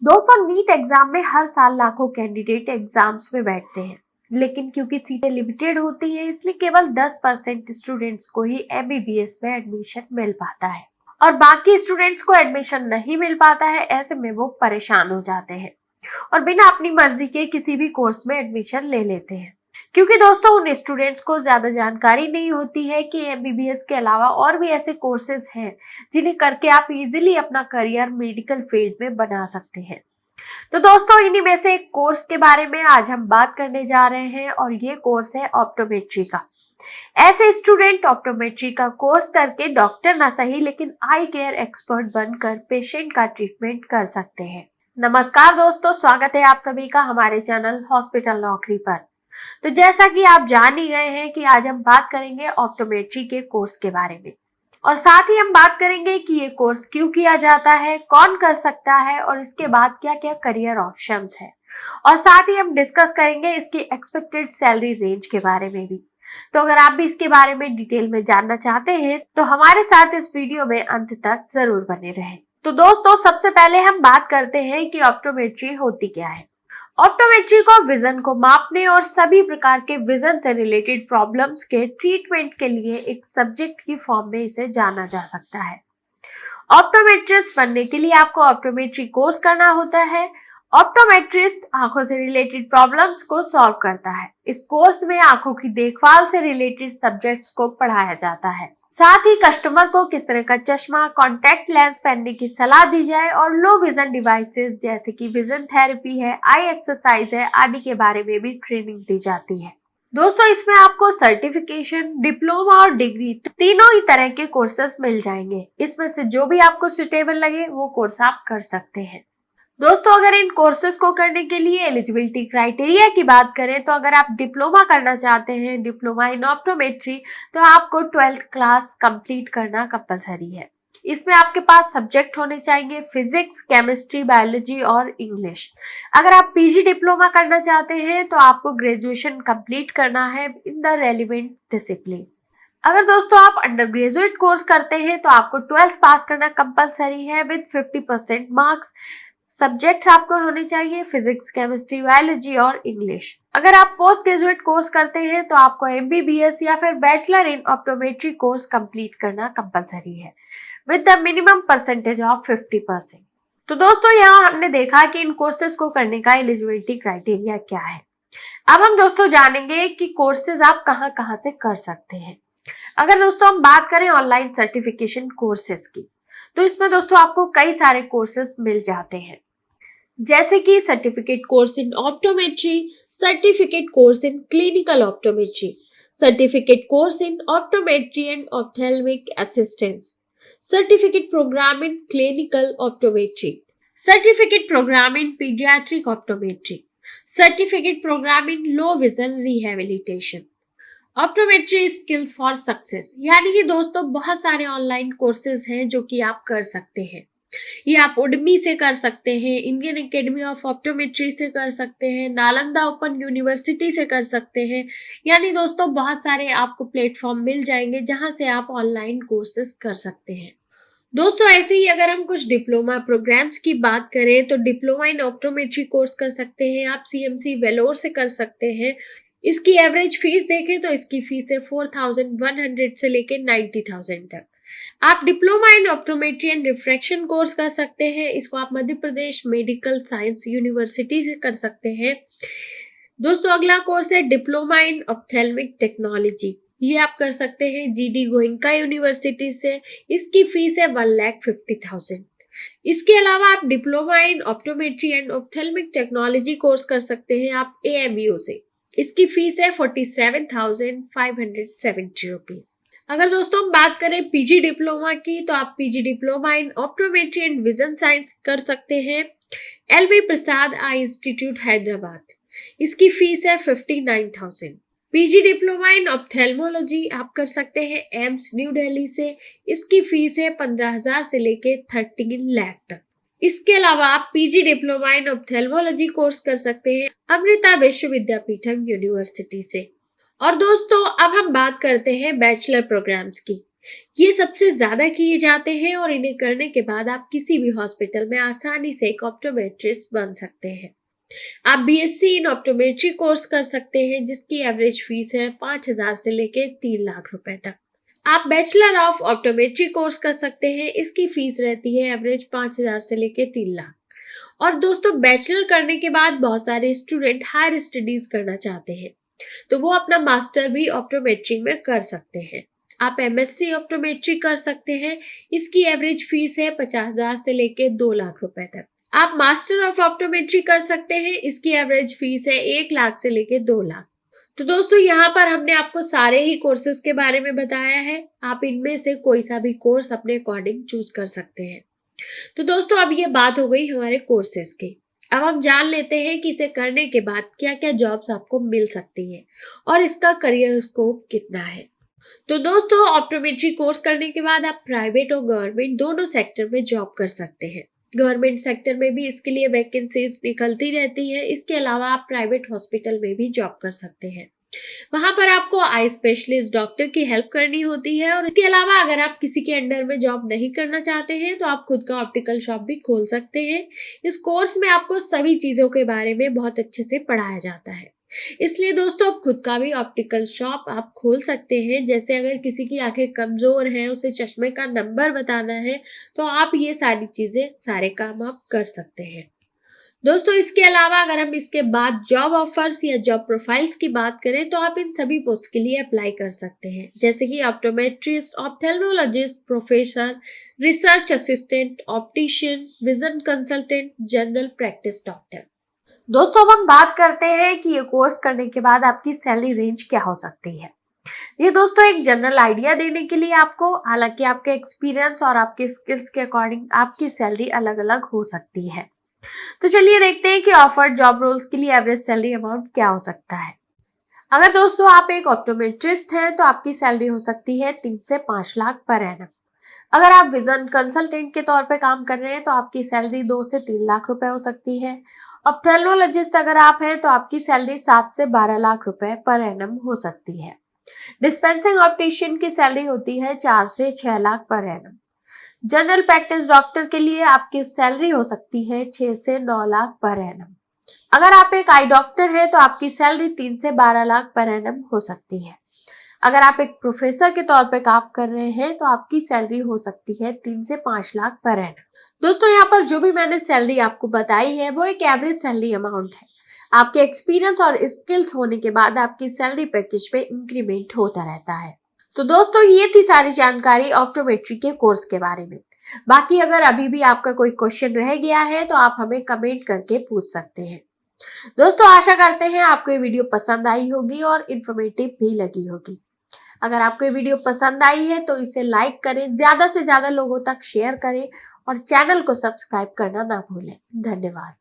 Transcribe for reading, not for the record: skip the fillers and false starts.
दोस्तों NEET exam में हर साल लाखों कैंडिडेट एग्जाम्स में बैठते हैं, लेकिन क्योंकि सीटें लिमिटेड होती हैं इसलिए केवल 10% स्टूडेंट्स को ही एमबीबीएस में एडमिशन मिल पाता है और बाकी स्टूडेंट्स को एडमिशन नहीं मिल पाता है। ऐसे में वो परेशान हो जाते हैं और बिना अपनी मर्जी के किसी भी कोर्स में एडमिशन ले लेते हैं, क्योंकि दोस्तों उन स्टूडेंट्स को ज्यादा जानकारी नहीं होती है कि एमबीबीएस के अलावा और भी ऐसे कोर्सेज हैं जिन्हें करके आप इजीली अपना करियर मेडिकल फील्ड में बना सकते हैं। तो दोस्तों इन्हीं में से एक कोर्स के बारे में आज हम बात करने जा रहे हैं और ये कोर्स है ऑप्टोमेट्री का। ऐसे स्टूडेंट ऑप्टोमेट्री का कोर्स करके डॉक्टर ना सही लेकिन आई केयर एक्सपर्ट बनकर पेशेंट का ट्रीटमेंट कर सकते हैं। नमस्कार दोस्तों, स्वागत है आप सभी का हमारे चैनल हॉस्पिटल नौकरी पर। तो जैसा कि आप जान ही गए हैं कि आज हम बात करेंगे ऑप्टोमेट्री के कोर्स के बारे में और साथ ही हम बात करेंगे कि ये कोर्स क्यों किया जाता है, कौन कर सकता है और इसके बाद क्या क्या करियर ऑप्शंस है, और साथ ही हम डिस्कस करेंगे इसकी एक्सपेक्टेड सैलरी रेंज के बारे में भी। तो अगर आप भी इसके बारे में डिटेल में जानना चाहते हैं तो हमारे साथ इस वीडियो में अंत तक जरूर बने रहें। तो दोस्तों सबसे पहले हम बात करते हैं कि ऑप्टोमेट्री होती क्या है। ऑप्टोमेट्री को विजन को मापने और सभी प्रकार के विजन से रिलेटेड प्रॉब्लम्स के ट्रीटमेंट के लिए एक सब्जेक्ट की फॉर्म में इसे जाना जा सकता है। ऑप्टोमेट्रिस्ट बनने के लिए आपको ऑप्टोमेट्री कोर्स करना होता है। ऑप्टोमेट्रिस्ट आंखों से रिलेटेड प्रॉब्लम्स को सॉल्व करता है। इस कोर्स में आंखों की देखभाल से रिलेटेड सब्जेक्ट्स को पढ़ाया जाता है। साथ ही कस्टमर को किस तरह का चश्मा, कॉन्टैक्ट लेंस पहनने की सलाह दी जाए और लो विजन डिवाइसेस जैसे कि विजन थेरेपी है, आई एक्सरसाइज है आदि के बारे में भी ट्रेनिंग दी जाती है। दोस्तों इसमें आपको सर्टिफिकेशन, डिप्लोमा और डिग्री तीनों ही तरह के कोर्सेज मिल जाएंगे। इसमें से जो भी आपको सुटेबल लगे वो कोर्स आप कर सकते हैं। दोस्तों अगर इन कोर्सेज को करने के लिए एलिजिबिलिटी क्राइटेरिया की बात करें तो अगर आप डिप्लोमा करना चाहते हैं, डिप्लोमा इन ऑप्टोमेट्री, तो आपको 12th क्लास कंप्लीट करना कंपलसरी है। इसमें आपके पास सब्जेक्ट होने चाहिए फिजिक्स, केमिस्ट्री, बायोलॉजी और इंग्लिश। अगर आप पीजी डिप्लोमा करना चाहते हैं तो आपको ग्रेजुएशन कंप्लीट करना है इन द रेलिवेंट डिसिप्लिन। अगर दोस्तों आप अंडर ग्रेजुएट कोर्स करते हैं तो आपको 12th पास करना कंपलसरी है विद 50% मार्क्स। सब्जेक्ट्स आपको होने चाहिए फिजिक्स, केमिस्ट्री, बायोलॉजी और इंग्लिश। अगर आप पोस्ट ग्रेजुएट कोर्स करते हैं तो आपको एमबीबीएस या फिर bachelor in optometry course complete करना कंपलसरी है with the minimum percentage of 50%। तो दोस्तों यहाँ हमने देखा कि इन कोर्सेज को करने का एलिजिबिलिटी क्राइटेरिया क्या है। अब हम दोस्तों जानेंगे कि कोर्सेज आप कहाँ कहाँ से कर सकते हैं। अगर दोस्तों हम बात करें ऑनलाइन सर्टिफिकेशन कोर्सेज की, तो इसमें दोस्तों आपको कई सारे कोर्सेज मिल जाते हैं, जैसे कि certificate course in optometry, certificate course in clinical optometry, certificate course in optometry and ophthalmic assistance, certificate programme in clinical optometry, certificate programme in paediatric optometry, certificate programme in low vision rehabilitation, optometry skills for success. यानी कि दोस्तों बहुत सारे online courses हैं जो कि आप कर सकते हैं। ये आप उडमी से कर सकते हैं, इंडियन एकेडमी ऑफ ऑप्टोमेट्री से कर सकते हैं, नालंदा ओपन यूनिवर्सिटी से कर सकते हैं। यानी दोस्तों बहुत सारे आपको प्लेटफॉर्म मिल जाएंगे जहां से आप ऑनलाइन कोर्सेज कर सकते हैं। दोस्तों ऐसे ही अगर हम कुछ डिप्लोमा प्रोग्राम्स की बात करें तो डिप्लोमा इन ऑप्टोमेट्री कोर्स कर सकते हैं आप सीएमसी वेलोर से कर सकते हैं। इसकी एवरेज फीस देखें तो इसकी फीस है 4100 से लेकर 90,000 तक। आप diploma in optometry and refraction course कर सकते हैं। इसको आप Madhya Pradesh medical science university से कर सकते हैं। दोस्तों अगला कोर्स है डिप्लोमा इन ऑप्थेल्मिक टेक्नोलॉजी। ये आप कर सकते हैं जीडी गोयनका यूनिवर्सिटी से। इसकी फीस है 1,50,000। इसके अलावा आप diploma in optometry and ophthalmic technology course कर सकते हैं आप एएमयू से। इसकी फीस है 47,570 रुपीज। अगर दोस्तों हम बात करें पीजी डिप्लोमा की तो आप PG diploma in optometry and vision science कर सकते हैं एलबी प्रसाद आई इंस्टीट्यूट हैदराबाद। इसकी फीस है 59,000। पीजी डिप्लोमा इन ऑप्थेल्मोलॉजी आप कर सकते हैं एम्स न्यू दिल्ली से। इसकी फीस है 15,000 से लेके 13 लाख तक। इसके अलावा आप PG diploma in ophthalmology course कर सकते हैं अमृता विश्व विद्यापीठम यूनिवर्सिटी से। और दोस्तों अब हम बात करते हैं बैचलर प्रोग्राम्स की। ये सबसे ज्यादा किए जाते हैं और इन्हें करने के बाद आप किसी भी हॉस्पिटल में आसानी से एक ऑप्टोमेट्रिस्ट बन सकते हैं। आप बीएससी इन ऑप्टोमेट्री कोर्स कर सकते हैं जिसकी एवरेज फीस है 5,000 से लेके 3 लाख रुपए तक। आप बैचलर ऑफ ऑप्टोमेट्री कोर्स कर सकते हैं, इसकी फीस रहती है एवरेज 5,000 से लेके 3 लाख। और दोस्तों, बैचलर करने के बाद बहुत सारे स्टूडेंट हायर स्टडीज करना चाहते हैं तो वो अपना मास्टर भी ऑप्टोमेट्री में कर सकते हैं। आप एमएससी ऑप्टोमेट्री कर सकते हैं, इसकी एवरेज फीस है 50,000 से लेके 2 लाख रुपए तक। आप मास्टर ऑफ ऑप्टोमेट्री कर सकते हैं, इसकी एवरेज फीस है 1 लाख से लेके 2 लाख। तो दोस्तों, यहाँ पर हमने आपको सारे ही कोर्सेज के बारे में बताया है। आप इनमें से कोई सा भी कोर्स अपने अकॉर्डिंग चूज कर सकते हैं। तो दोस्तों, अब ये बात हो गई हमारे कोर्सेज की। अब हम जान लेते हैं कि इसे करने के बाद क्या क्या जॉब्स आपको मिल सकती है और इसका करियर स्कोप कितना है। तो दोस्तों, ऑप्टोमेट्री कोर्स करने के बाद आप प्राइवेट और गवर्नमेंट दोनों सेक्टर में जॉब कर सकते हैं। गवर्नमेंट सेक्टर में भी इसके लिए वैकेंसीज निकलती रहती है। इसके अलावा आप प्राइवेट हॉस्पिटल में भी जॉब कर सकते हैं। वहां पर आपको आई स्पेशलिस्ट डॉक्टर की हेल्प करनी होती है। और इसके अलावा अगर आप किसी के अंडर में जॉब नहीं करना चाहते हैं तो आप खुद का ऑप्टिकल शॉप भी खोल सकते हैं। इस कोर्स में आपको सभी चीजों के बारे में बहुत अच्छे से पढ़ाया जाता है। इसलिए दोस्तों, आप खुद का भी ऑप्टिकल शॉप आप खोल सकते हैं। जैसे अगर किसी की आंखें कमजोर हैं, उसे चश्मे का नंबर बताना है, तो आप ये सारी चीजें, सारे काम आप कर सकते हैं। दोस्तों, इसके अलावा अगर हम इसके बाद जॉब ऑफर्स या जॉब प्रोफाइल्स की बात करें तो आप इन सभी पोस्ट के लिए अप्लाई कर सकते हैं, जैसे कि optometrist, ophthalmologist, professor, research assistant, optician, vision consultant, general practice doctor. दोस्तों, अब हम बात करते हैं कि ये कोर्स करने के बाद आपकी सैलरी रेंज क्या हो सकती है। ये दोस्तों एक जनरल आइडिया देने के लिए आपको, हालांकि आपके एक्सपीरियंस और आपके स्किल्स के अकॉर्डिंग आपकी सैलरी अलग अलग हो सकती है। तो चलिए देखते हैं कि ऑफर्ड जॉब रोल्स के लिए एवरेज सैलरी अमाउंट क्या हो सकता है। अगर दोस्तों आप एक ऑप्टोमेट्रिस्ट हैं तो आपकी सैलरी हो सकती है 3 से 5 लाख पर एनम। अगर आप विजन कंसल्टेंट के तौर पे काम कर रहे हैं तो आपकी सैलरी 2 से 3 लाख रुपए हो सकती है। ऑप्थेल्मोलॉजिस्ट अगर आप हैं तो आपकी सैलरी 7 से 12 लाख रुपए पर एनम हो सकती है। डिस्पेंसिंग ऑप्टिशियन की सैलरी होती है 4 से 6 lakh per annum. General practice doctor के लिए आपकी सैलरी हो सकती है 6 से 9 लाख पर एनम। अगर आप एक आई डॉक्टर हैं तो आपकी सैलरी 3 से 12 लाख पर एनम हो सकती है। अगर आप एक प्रोफेसर के तौर पे काम कर रहे हैं तो आपकी सैलरी हो सकती है 3 से 5 लाख पर एनम। दोस्तों, यहाँ पर जो भी मैंने सैलरी आपको बताई है वो एक एवरेज सैलरी अमाउंट है। आपके एक्सपीरियंस और स्किल्स होने के बाद आपकी सैलरी पैकेज पे इंक्रीमेंट होता रहता है। तो दोस्तों, ये थी सारी जानकारी ऑप्टोमेट्री के कोर्स के बारे में। बाकी अगर अभी भी आपका कोई क्वेश्चन रह गया है तो आप हमें कमेंट करके पूछ सकते हैं। दोस्तों, आशा करते हैं आपको ये वीडियो पसंद आई होगी और इन्फॉर्मेटिव भी लगी होगी। अगर आपको ये वीडियो पसंद आई है तो इसे लाइक करें, ज्यादा से ज्यादा लोगों तक शेयर करें और चैनल को सब्सक्राइब करना ना भूलें। धन्यवाद।